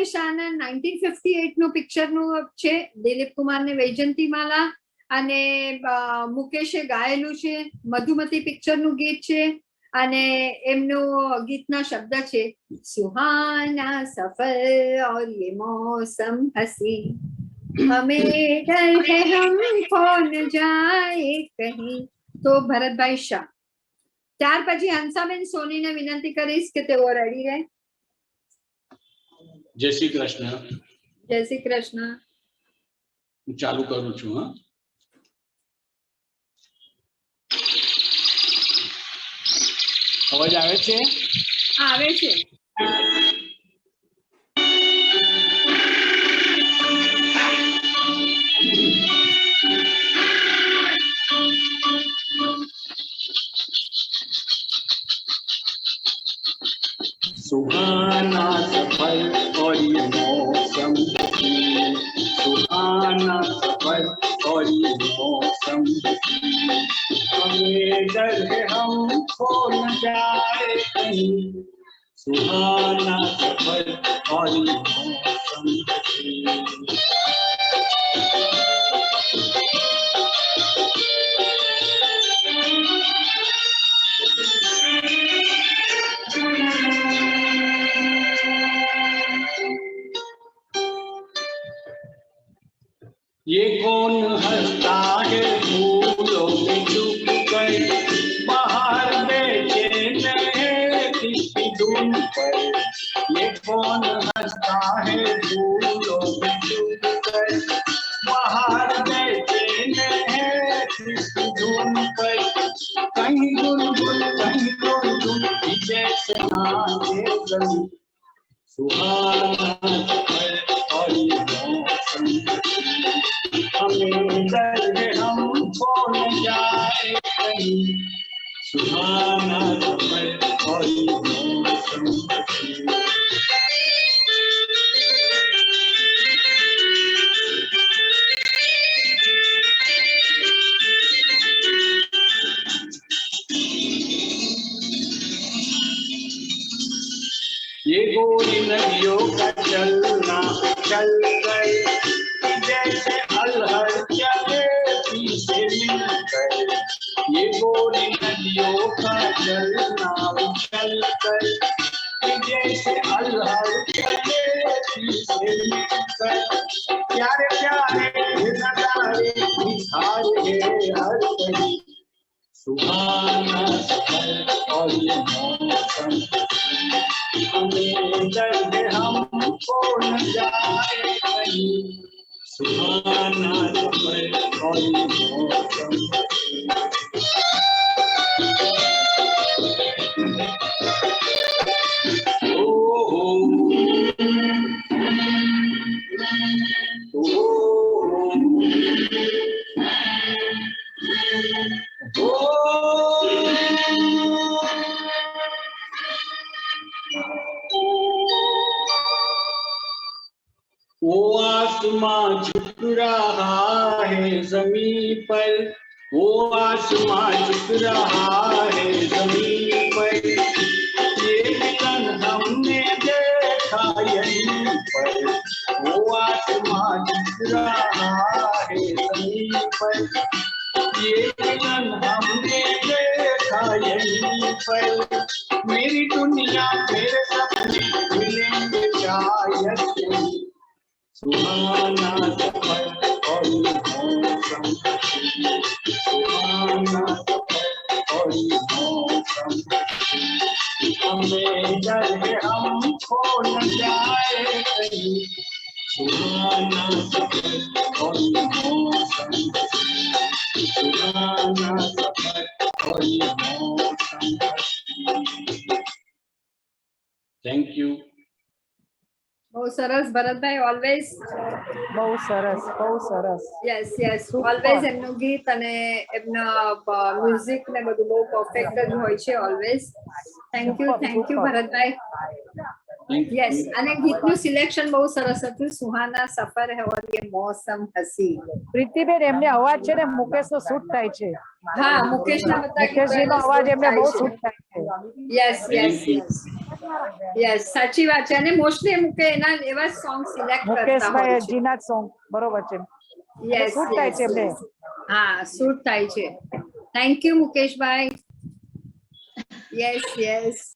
શાહના 1958 નું પિક્ચર નું છે, દિલીપ કુમાર ને વૈજયંતીમાલા અને મુકેશે ગાયેલું છે. મધુમતી પિક્ચર નું ગીત છે અને એમનું ગીતના શબ્દ છે સુહાના સફર ઓર યે મૌસમ હસી હमें डर है हमको न जाए कहीं. તો ભરતભાઈ શાહ. ત્યાર પછી હંસાબેન સોનીને વિનંતી કરીશ કે તેઓ રેડી રહે. જય શ્રી કૃષ્ણ. જય શ્રી કૃષ્ણ. હું ચાલુ કરું છું. હા, અવાજ આવે છે? આવે છે. सुहाना सफर और ये मौसम हसी, सुहाना सफर और ये मौसम हसी, हमें डर है हम खो न जाए कहीं, सुहाना सफर और ये मौसम हसी. ये कौन हंसता है फूलों में चुप कर, बाहर बेचैन है किसकी धुन पर. ये कौन हंसता है फूलों में चुप कर, बाहर बेचैन है किसकी धुन पर. कहीं बुलबुल कहीं गुलगुल जैसे नाचे गली, सुहाना सफर और ये मौसम हमें डर है हम खो न जाए कहीं, सुहाना सफर और ये मौसम ये गोरी नदियों का चलना चल गए जैसे अलहड़ चले पीछे मिलकर. ये गोरी नदियों का चलना चल गए जैसे अलहड़ चले पीछे मिलकर. प्यारे प्यारे नजारे दिखाए हर कहीं, सुहाना सफर और ये मौसम हमें डर है हम खो न जाए कहीं, सुहाना सफर और ये मौसम. वो आसमां झुक रहा है जमीन पर, वो आसमां झुक रहा है जमीन पर. ये मिलन हमने देखा यहीं पर, वो आसमां झुक रहा है जमीन पर. ये मिलन हमने देखा यहीं पर. मेरी दुनिया मेरे सपने मिलेंगे शायद यहीं, सुहाना सफर और ये मौसम सुहाना सफर और ये मौसम हमें डर है हम खो न जाए कहीं, सुहाना सफर और ये मौसम सुहाना सफर और ये मौसम. Thank you. બહુ સરસ ભરતભાઈ, ઓલવેઝ. બહુ સરસ, બહુ સરસ. યસ યસ, ઓલવેઝ એમનું ગીત અને એમના મ્યુઝિક ને બધું બહુ પરફેક્ટ જ હોય છે always. Thank you Bharatbhai. Yes અને ગીતનું સિલેક્શન બહુ સરસ હતું. સુહાના સફર હે ઓર યે મોસમ હસી. પ્રીતિબેન એમને અવાજ છે ને મુકેશ નો શૂટ થાય છે. હા મુકેશના બધા મુકેશજી નો અવાજ એમને બહુ શૂટ થાય છે. યસ યસ યસ યસ સાચી વાત છે. અને મોસ્ટલી મુકે એના એવા સોંગ સિલેક્ટ કરતા હોય મુકેશભાઈ છે. જીના સોંગ બરોબર છે. યસ શૂટ થાય છે એમને. હા શૂટ થાય છે. Thank you Mukeshbhai. Yes yes